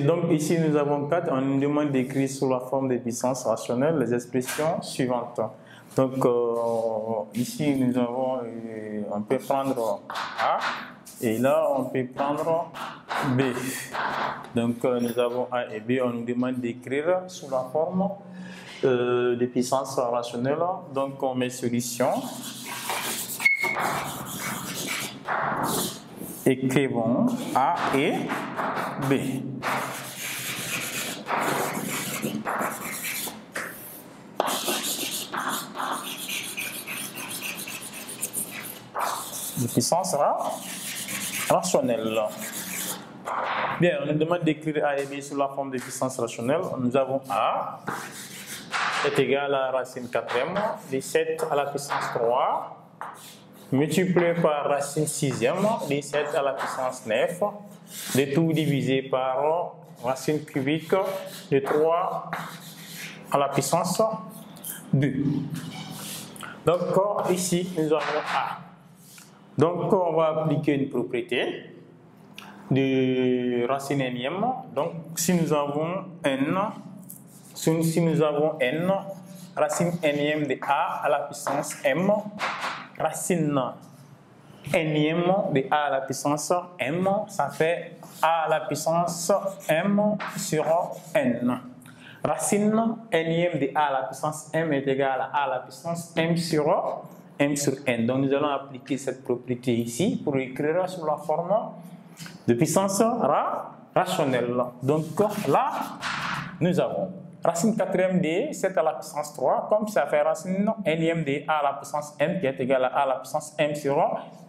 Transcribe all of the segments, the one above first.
donc ici nous avons 4, on nous demande d'écrire sous la forme des puissances rationnelles les expressions suivantes. Donc ici nous avons, on peut prendre A et là on peut prendre B. Donc nous avons A et B, on nous demande d'écrire sous la forme des puissances rationnelles. Donc on met solution. Écrivons A et B. De puissance rationnelle. Bien, on nous demande d'écrire A et B sous la forme de puissance rationnelle. Nous avons A est égal à la racine quatrième de 7 à la puissance 3 multiplié par racine sixième de 7 à la puissance 9, le tout divisé par racine cubique de 3 à la puissance 2. Donc ici nous avons A. Donc on va appliquer une propriété de racine énième. Donc si nous avons n, racine énième de A à la puissance m, racine énième de A à la puissance m, ça fait A à la puissance m sur n. Racine énième de A à la puissance m est égale à A à la puissance m sur n. Donc nous allons appliquer cette propriété ici pour écrire sous la forme de puissance rationnelle. Donc là, nous avons racine quatrième de 7 à la puissance 3, comme ça fait racine énième de A à la puissance m qui est égale à A à la puissance m sur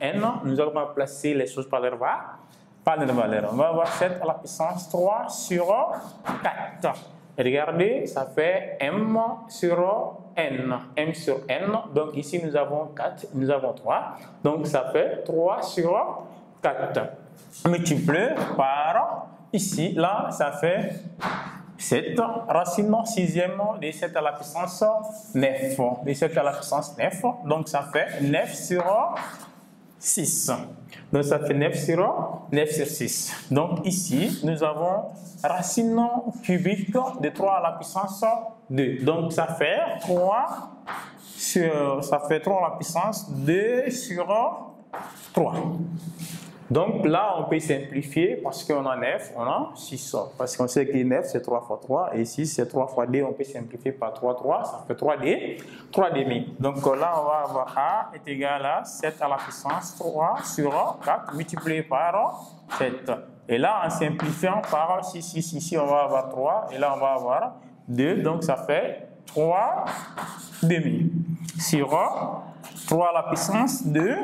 n. Nous allons remplacer les choses par leur valeur. On va avoir 7 à la puissance 3 sur 4. Et regardez, ça fait m sur n. M sur n. Donc ici, nous avons 4, nous avons 3. Donc ça fait 3 sur 4. Multiplié par, ici, là, ça fait 7. Racine sixième de 7 à la puissance 9. De 7 à la puissance 9. Donc ça fait 9 sur 6. Donc ça fait 9 sur 6. Donc ici, nous avons racine cubique de 3 à la puissance 2. Donc ça fait 3 à la puissance 2 sur 3. Donc là, on peut simplifier parce qu'on a 9, on a 6. Parce qu'on sait que 9, c'est 3 fois 3. Et 6, c'est 3 fois 2. On peut simplifier par 3, ça fait 3 demi. Donc là, on va avoir A est égal à 7 à la puissance 3 sur 4 multiplié par 7. Et là, en simplifiant par 6, ici, on va avoir 3. Et là, on va avoir 2. Donc ça fait 3 demi sur 3 à la puissance de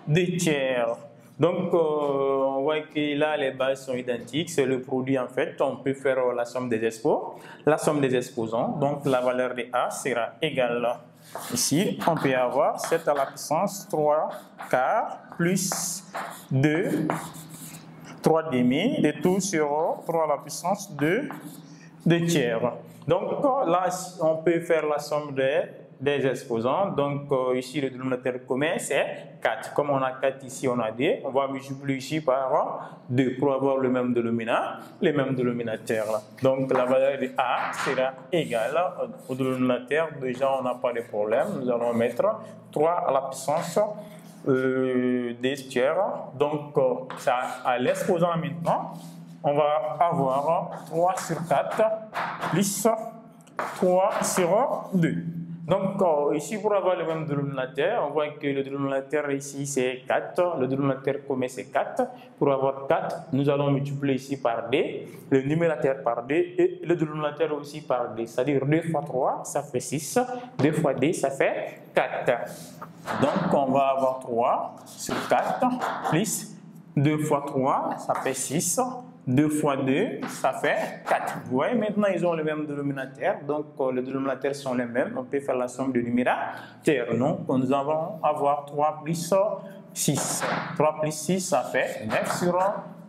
2 tiers. Donc, on voit que là, les bases sont identiques. C'est le produit, en fait. On peut faire la somme des exposants. Donc, la valeur de A sera égale. Ici, on peut avoir 7 à la puissance 3 quarts plus 2, 3 demi, de tout sur 3 à la puissance de 2 tiers. Donc, là, on peut faire la somme des exposants. Donc ici le dénominateur commun c'est 4. Comme on a 4 ici, on a 2. On va multiplier ici par 2 pour avoir le même dénominateur. Donc la valeur de A sera égale au dénominateur. Déjà on n'a pas de problème. Nous allons mettre 3 à la puissance 2 tiers. Donc ça, à l'exposant maintenant, on va avoir 3 sur 4 plus 3 sur 2. Donc ici, pour avoir le même dénominateur, on voit que le dénominateur ici c'est 4, le dénominateur commun c'est 4. Pour avoir 4, nous allons multiplier ici par 2, le numérateur par 2 et le dénominateur aussi par 2. C'est-à-dire 2 fois 3, ça fait 6, 2 fois 2, ça fait 4. Donc on va avoir 3 sur 4 plus 2 fois 3, ça fait 6. 2 fois 2, ça fait 4. Vous voyez, maintenant, ils ont le même dénominateur. Donc, les dénominateurs sont les mêmes. On peut faire la somme de numérateurs. Donc, nous allons avoir 3 plus 6. 3 plus 6, ça fait 9 sur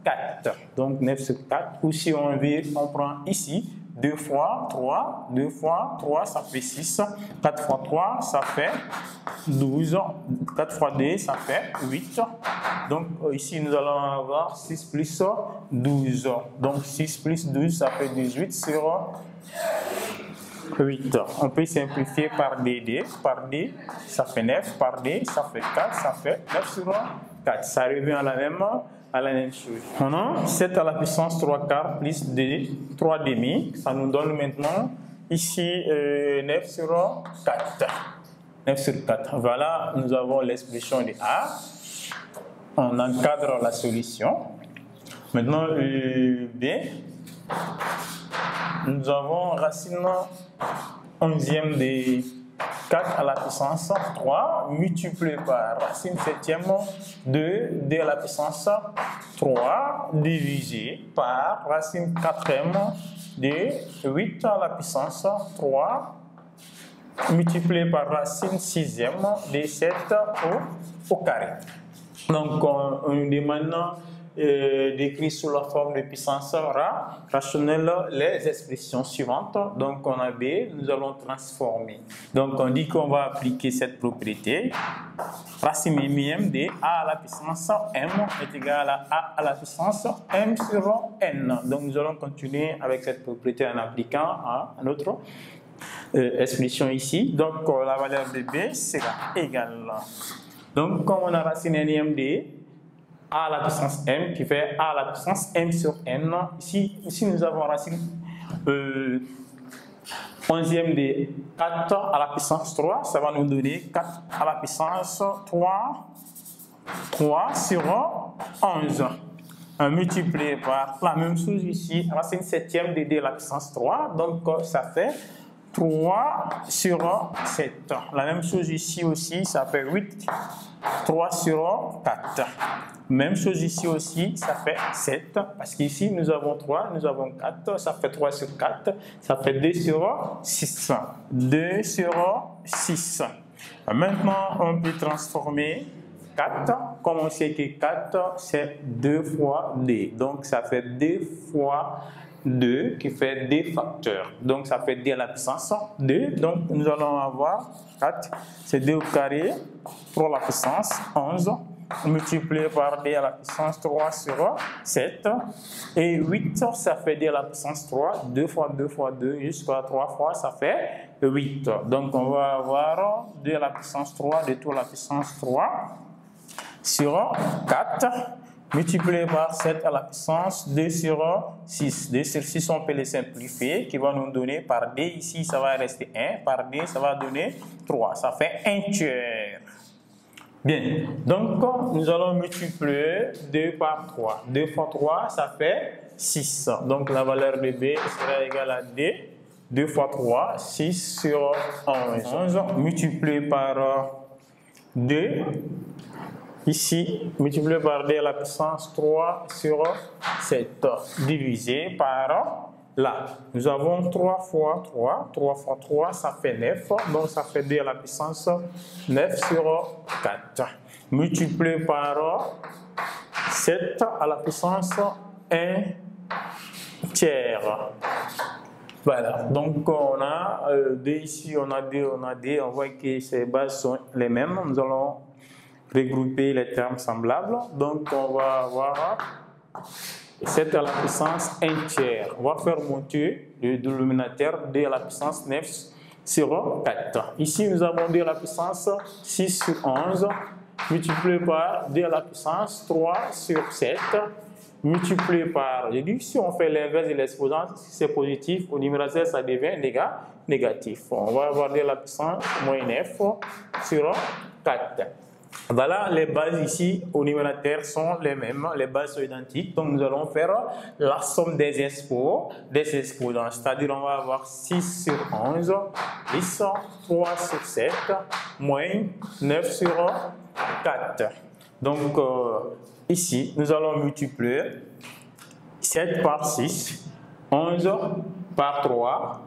4. Donc, 9 sur 4. Ou si on veut, on prend ici 2 fois 3. 2 fois 3, ça fait 6. 4 fois 3, ça fait 12. 4 fois 2, ça fait 8. Donc ici, nous allons avoir 6 plus 12. Donc 6 plus 12, ça fait 18 sur 8. On peut simplifier par D, ça fait 9, par D, ça fait 4, ça fait 9 sur 4. Ça revient à la même chose. Maintenant, 7 à la puissance 3 quarts plus 3 demi, ça nous donne maintenant ici 9 sur 4. 9 sur 4. Voilà, nous avons l'expression de A. On encadre la solution. Maintenant, B. Nous avons racine 11e de 4 à la puissance 3 multiplié par racine 7e de 2 à la puissance 3 divisé par racine 4e de 8 à la puissance 3 multiplié par racine 6e de 7 au carré. Donc, on nous demande d'écrire sous la forme de puissance rationnelle les expressions suivantes. Donc, on a B, nous allons transformer. Donc, on dit qu'on va appliquer cette propriété. Racine m de A à la puissance m est égal à A à la puissance m sur n. Donc, nous allons continuer avec cette propriété en appliquant à notre expression ici. Donc, la valeur de B sera égale. Donc, comme on a racine m de A à la puissance m qui fait A à la puissance m sur n, ici nous avons racine 11e de 4 à la puissance 3, ça va nous donner 4 à la puissance 3 sur 11. Multiplié par la même chose ici, racine 7e de 2 à la puissance 3, donc ça fait 3 sur 7. La même chose ici aussi, ça fait 8, 3 sur 4. Même chose ici aussi, ça fait 7, parce qu'ici nous avons 3, nous avons 4, ça fait 3 sur 4, ça fait 2 sur 6. 2 sur 6. Maintenant, on peut transformer 4, comme on sait que 4, c'est 2 fois 2. Donc, ça fait 2 fois 2 qui fait 2 facteurs. Donc, ça fait 2 à la puissance 2. Donc, nous allons avoir 4, c'est 2 au carré pour la puissance 11. Multiplié par 2 à la puissance 3 sur 7. Et 8, ça fait 2 à la puissance 3. 2 fois 2 fois 2 jusqu'à 3 fois, ça fait 8. Donc, on va avoir 2 à la puissance 3 de tout à la puissance 3 sur 4. Multiplié par 7 à la puissance 2 sur 6. 2 sur 6, on peut les simplifier, qui va nous donner par 2. Ici, ça va rester 1. Par 2, ça va donner 3. Ça fait 1 tiers. Bien, donc nous allons multiplier 2 par 3. 2 fois 3, ça fait 6. Donc la valeur de B sera égale à 2. 2 fois 3, 6 sur 11. 11 multiplié par 2. Ici, multiplié par 2 à la puissance 3 sur 7. Divisé par là. Nous avons 3 fois 3. 3 fois 3, ça fait 9. Donc, ça fait 2 à la puissance 9 sur 4. Multiplié par 7 à la puissance 1 tiers. Voilà. Donc, on a 2 ici, on a 2, on a 2. On voit que ces bases sont les mêmes. Nous allons regrouper les termes semblables. Donc, on va avoir 7 à la puissance 1 tiers. On va faire monter le dénominateur 2 à la puissance 9 sur 4. Ici, nous avons 2 à la puissance 6 sur 11, multiplié par 2 à la puissance 3 sur 7, multiplié par, j'ai dit, si on fait l'inverse de l'exposant, si c'est positif, au numérateur, ça devient négatif. On va avoir 2 à la puissance moins 9 sur 4. Voilà, les bases ici au numérateur sont les mêmes, les bases sont identiques. Donc nous allons faire la somme des exposants. C'est-à-dire on va avoir 6 sur 11, 10, 3 sur 7, moins 9 sur 4. Donc ici, nous allons multiplier 7 par 6, 11 par 3.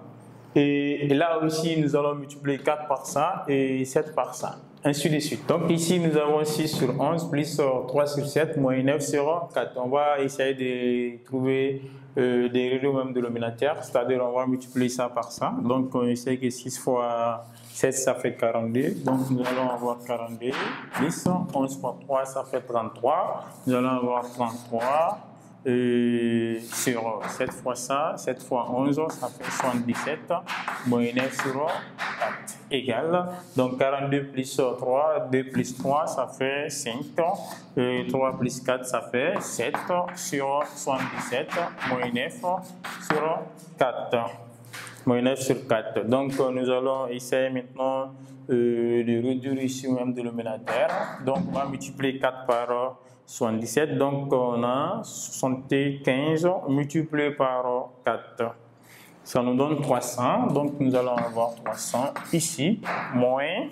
Et là aussi, nous allons multiplier 4 par ça et 7 par ça. ainsi de suite. Donc ici, nous avons 6 sur 11 plus 3 sur 7 moins 9 sur 4. On va essayer de trouver des réseaux même dénominateurs, c'est-à-dire on va multiplier ça par ça. Donc on essaie que 6 fois 7, ça fait 42. Donc nous allons avoir 42 plus 11 fois 3, ça fait 33. Nous allons avoir 33 sur 7 fois ça, 7 fois 11, ça fait 77, moins 9 sur 4 égale. Donc 42 plus 3, 2 plus 3, ça fait 5. 3 plus 4, ça fait 7 sur 77, moins 9 sur 4. Moins 9 sur 4. Donc nous allons essayer maintenant de réduire ici le même dénominateur. Donc on va multiplier 4 par 77, donc on a 75 multiplié par 4. Ça nous donne 300, donc nous allons avoir 300 ici, moins.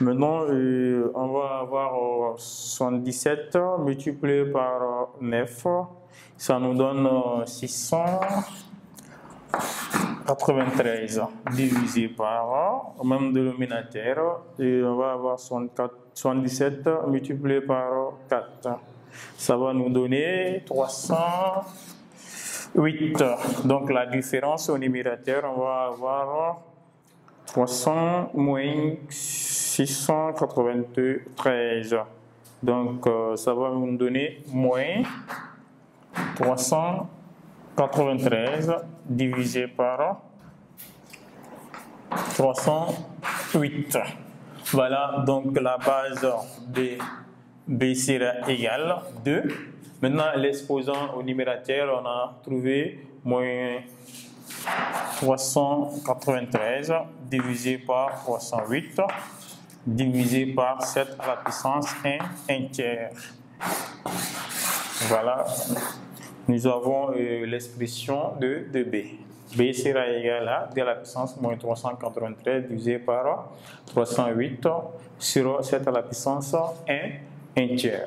Maintenant, on va avoir 77 multiplié par 9. Ça nous donne 693 divisé par le même dénominateur. Et on va avoir 77 multiplié par 4. Ça va nous donner 308. Donc la différence au numérateur, on va avoir 300 moins 693. Donc ça va nous donner moins 393 divisé par 308. Voilà, donc la base de B sera égale 2. Maintenant, l'exposant au numérateur, on a trouvé moins 393 divisé par 308 divisé par 7 à la puissance 1 tiers. Voilà, nous avons l'expression de B. B sera égal à 2 à la puissance moins 393 divisé par 308 sur 7 à la puissance 1 tiers.